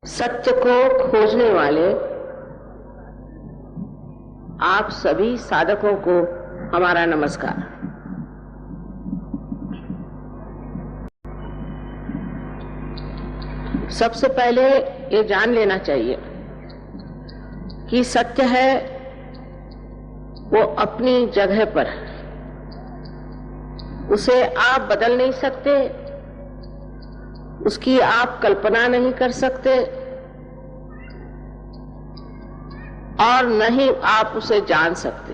सत्य को खोजने वाले आप सभी साधकों को हमारा नमस्कार। सबसे पहले ये जान लेना चाहिए कि सत्य है वो अपनी जगह पर है, उसे आप बदल नहीं सकते, उसकी आप कल्पना नहीं कर सकते और न ही आप उसे जान सकते।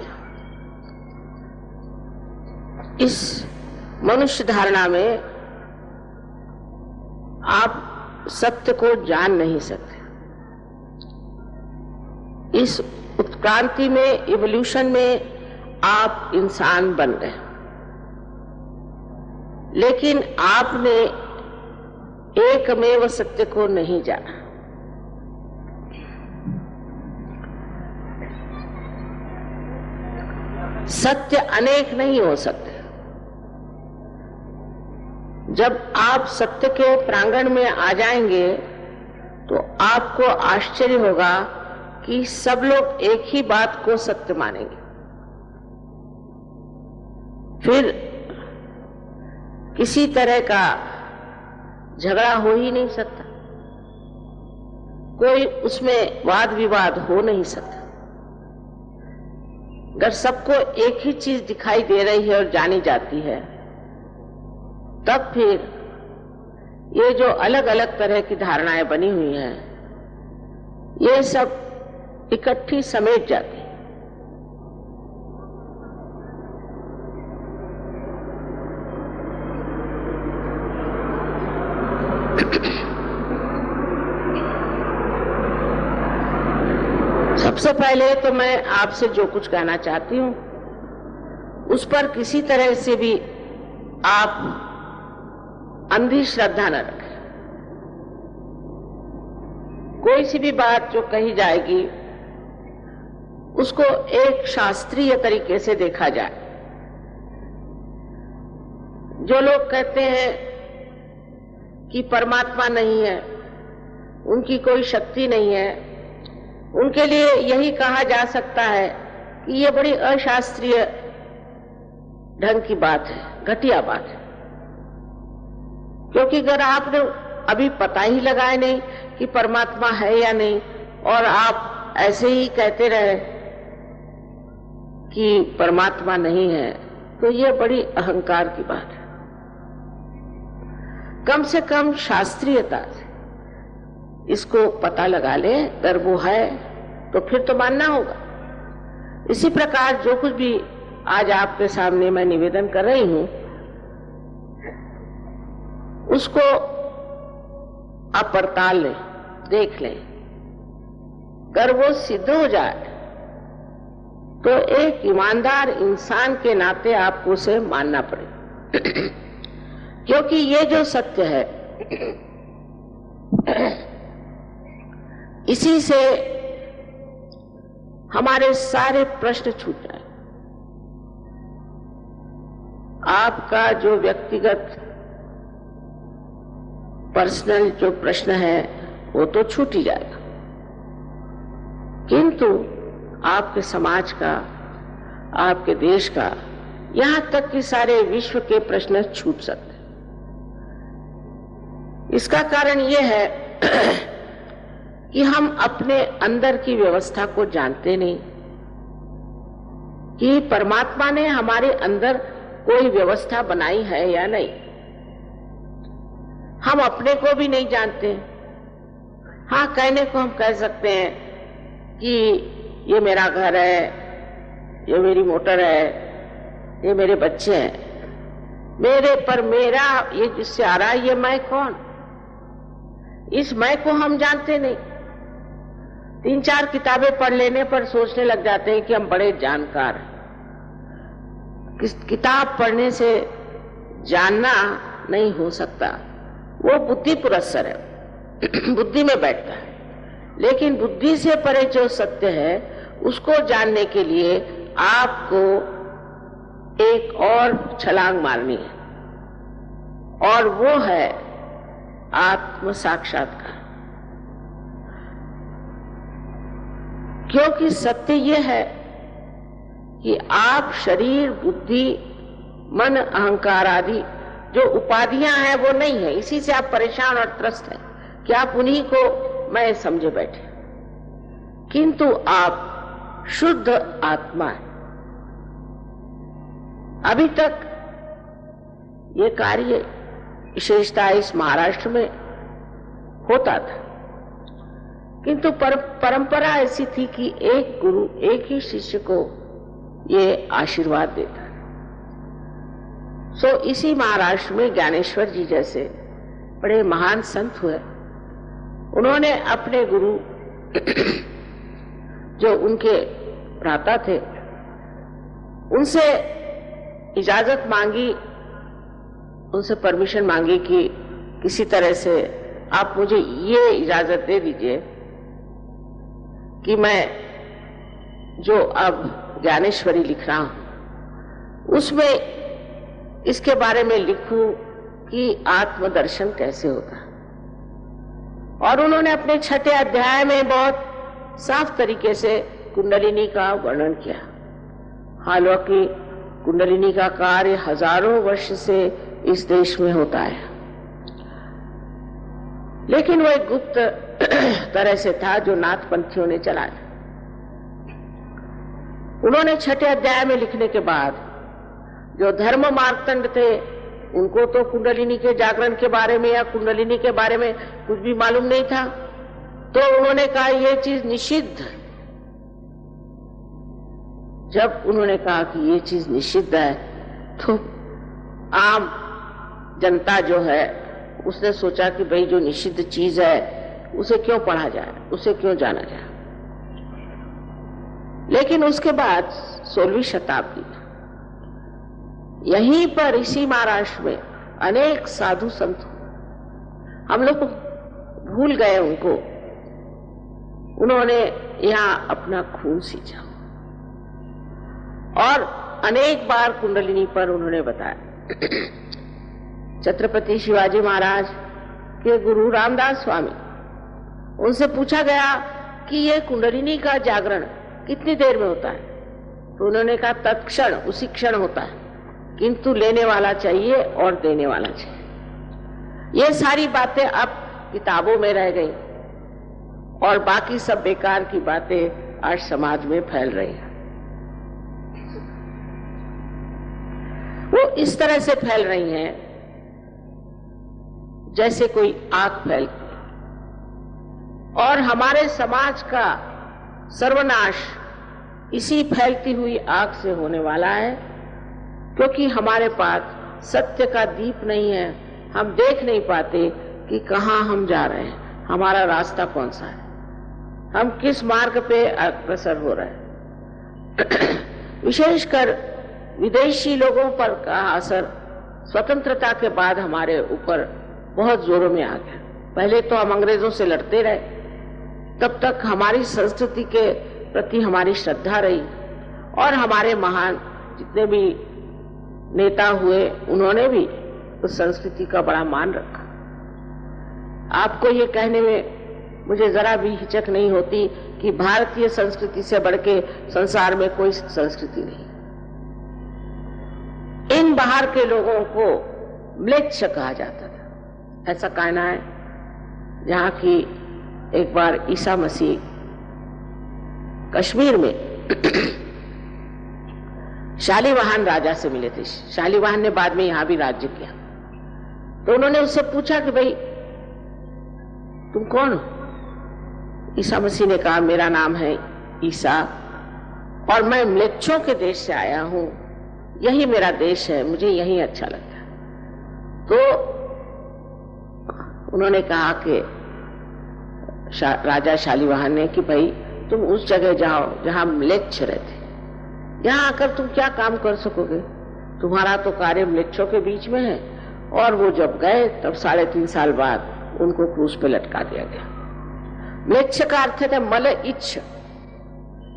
इस मनुष्य धारणा में आप सत्य को जान नहीं सकते। इस उत्क्रांति में, इवोल्यूशन में आप इंसान बन गए, लेकिन आपने एकमेव सत्य को नहीं जाना। सत्य अनेक नहीं हो सकते। जब आप सत्य के प्रांगण में आ जाएंगे तो आपको आश्चर्य होगा कि सब लोग एक ही बात को सत्य मानेंगे। फिर किसी तरह का झगड़ा हो ही नहीं सकता, कोई उसमें वाद विवाद हो नहीं सकता। अगर सबको एक ही चीज दिखाई दे रही है और जानी जाती है, तब फिर ये जो अलग अलग तरह की धारणाएं बनी हुई हैं, ये सब इकट्ठी समेट जाती है। सबसे पहले तो मैं आपसे जो कुछ कहना चाहती हूं, उस पर किसी तरह से भी आप अंधी श्रद्धा न रखें। कोई सी भी बात जो कही जाएगी उसको एक शास्त्रीय तरीके से देखा जाए। जो लोग कहते हैं कि परमात्मा नहीं है, उनकी कोई शक्ति नहीं है, उनके लिए यही कहा जा सकता है कि ये बड़ी अशास्त्रीय ढंग की बात है, घटिया बात है। क्योंकि अगर आपने अभी पता ही लगाए नहीं कि परमात्मा है या नहीं, और आप ऐसे ही कहते रहे कि परमात्मा नहीं है, तो ये बड़ी अहंकार की बात है। कम से कम शास्त्रीयता से इसको पता लगा ले। अगर वो है तो फिर तो मानना होगा। इसी प्रकार जो कुछ भी आज आपके सामने मैं निवेदन कर रही हूं, उसको आप पड़ताल लें, देख लें। अगर वो सिद्ध हो जाए तो एक ईमानदार इंसान के नाते आपको उसे मानना पड़ेगा। क्योंकि ये जो सत्य है, इसी से हमारे सारे प्रश्न छूट जाए। आपका जो व्यक्तिगत पर्सनल जो प्रश्न है वो तो छूट ही जाएगा, किंतु आपके समाज का, आपके देश का, यहां तक कि सारे विश्व के प्रश्न छूट सकते। इसका कारण यह है कि हम अपने अंदर की व्यवस्था को जानते नहीं, कि परमात्मा ने हमारे अंदर कोई व्यवस्था बनाई है या नहीं। हम अपने को भी नहीं जानते। हाँ, कहने को हम कह सकते हैं कि ये मेरा घर है, ये मेरी मोटर है, ये मेरे बच्चे हैं। मेरे पर मेरा ये जिससे आ रहा है, ये मैं कौन? इस मैं को हम जानते नहीं। 3-4 किताबें पढ़ लेने पर सोचने लग जाते हैं कि हम बड़े जानकार हैं। किताब पढ़ने से जानना नहीं हो सकता, वो बुद्धि पुरस्सर है, बुद्धि में बैठता है। लेकिन बुद्धि से परे जो सत्य है, उसको जानने के लिए आपको एक और छलांग मारनी है, और वो है आत्म साक्षात्कार। क्योंकि सत्य ये है कि आप शरीर, बुद्धि, मन, अहंकार आदि जो उपाधियां हैं वो नहीं है। इसी से आप परेशान और त्रस्त हैं कि आप उन्हीं को मैं समझे बैठे, किंतु आप शुद्ध आत्मा है। अभी तक ये कार्य विशेषता इस महाराष्ट्र में होता था, किंतु परंपरा ऐसी थी कि एक गुरु एक ही शिष्य को ये आशीर्वाद देता। सो इसी महाराष्ट्र में ज्ञानेश्वर जी जैसे बड़े महान संत हुए। उन्होंने अपने गुरु जो उनके भ्राता थे उनसे इजाजत मांगी, उनसे परमिशन मांगी कि किसी तरह से आप मुझे ये इजाजत दे दीजिए कि मैं जो अब ज्ञानेश्वरी लिख रहा हूं उसमें इसके बारे में लिखूं कि आत्मदर्शन कैसे होता। और उन्होंने अपने 6ठे अध्याय में बहुत साफ तरीके से कुंडलिनी का वर्णन किया। हालांकि कुंडलिनी का कार्य हजारों वर्ष से इस देश में होता है, लेकिन वो एक गुप्त तरह से था जो नाथपंथियों ने चलाया। उन्होंने 6ठे अध्याय में लिखने के बाद जो धर्म मार्तंड थे उनको तो कुंडलिनी के जागरण के बारे में या कुंडलिनी के बारे में कुछ भी मालूम नहीं था, तो उन्होंने कहा यह चीज निषिद्ध। जब उन्होंने कहा कि ये चीज निषिद्ध है तो आम जनता जो है उसने सोचा कि भाई जो निषिद्ध चीज है उसे क्यों पढ़ा जाए, उसे क्यों जाना जाए। लेकिन उसके बाद 16वीं शताब्दी यहीं पर इसी महाराष्ट्र में अनेक साधु संत, हम लोग भूल गए उनको, उन्होंने यहां अपना खून सींचा और अनेक बार कुंडलिनी पर उन्होंने बताया। छत्रपति शिवाजी महाराज के गुरु रामदास स्वामी, उनसे पूछा गया कि ये कुंडलिनी का जागरण कितनी देर में होता है, तो उन्होंने कहा तत्क्षण, उसी क्षण होता है, किंतु लेने वाला चाहिए और देने वाला चाहिए। ये सारी बातें अब किताबों में रह गई और बाकी सब बेकार की बातें आज समाज में फैल रही हैं। वो इस तरह से फैल रही हैं जैसे कोई आग फैलती है, और हमारे समाज का सर्वनाश इसी फैलती हुई आग से होने वाला है, क्योंकि हमारे पास सत्य का दीप नहीं है। हम देख नहीं पाते कि कहां हम जा रहे हैं, हमारा रास्ता कौन सा है, हम किस मार्ग पे अग्रसर हो रहे हैं। विशेषकर विदेशी लोगों पर का असर स्वतंत्रता के बाद हमारे ऊपर बहुत जोरों में आ गया। पहले तो हम अंग्रेजों से लड़ते रहे, तब तक हमारी संस्कृति के प्रति हमारी श्रद्धा रही और हमारे महान जितने भी नेता हुए उन्होंने भी उस संस्कृति का बड़ा मान रखा। आपको ये कहने में मुझे जरा भी हिचक नहीं होती कि भारतीय संस्कृति से बढ़ के संसार में कोई संस्कृति नहीं। इन बाहर के लोगों को म्लेच्छ कहा जाता था, ऐसा कहना है। जहां की एक बार ईसा मसीह कश्मीर में शालिवाहन राजा से मिले थे। शालिवाहन ने बाद में यहां भी राज्य किया, तो उन्होंने उससे पूछा कि भाई तुम कौन हो? ईसा मसीह ने कहा मेरा नाम है ईसा और मैं म्लेच्छों के देश से आया हूं, यही मेरा देश है, मुझे यही अच्छा लगता है। तो उन्होंने कहा कि राजा शालिवाहन ने कि भाई तुम उस जगह जाओ जहां म्लेच्छ रहते, यहां आकर तुम क्या काम कर सकोगे, तुम्हारा तो कार्य म्लेच्छों के बीच में है। और वो जब गए तब 3.5 साल बाद उनको क्रूस पे लटका दिया गया। म्लेच्छ का अर्थ है मल इच्छ,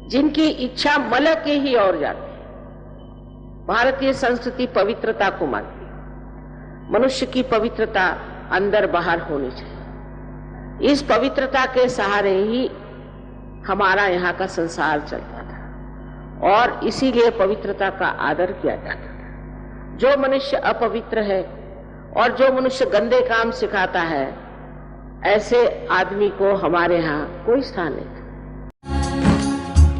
जिनकी इच्छा मल के ही ओर जाती है। भारतीय संस्कृति पवित्रता को मानती है, मनुष्य की पवित्रता अंदर बाहर होनी चाहिए। इस पवित्रता के सहारे ही हमारा यहाँ का संसार चलता था और इसीलिए पवित्रता का आदर किया जाता था। जो मनुष्य अपवित्र है और जो मनुष्य गंदे काम सिखाता है, ऐसे आदमी को हमारे यहाँ कोई स्थान नहीं था।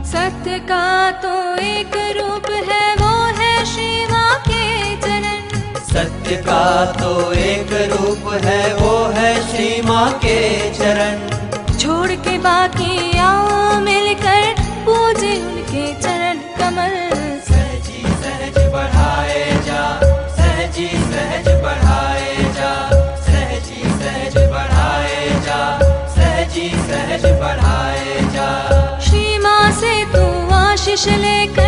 सत्य का तो एक रूप है, वो है श्री माँ के चरण। सत्य का तो एक रूप है, वो है श्री माँ के चरण। छोड़ के बाकी आओ मिलकर पूजे उनके चरण कमल। सहजी सहज बढ़ाए जा, सहजी सहज बढ़ाए जा, सहजी सहज बढ़ाए जा, सहजी सहज बढ़ाए जा। श्री माँ से तू आशीष लेकर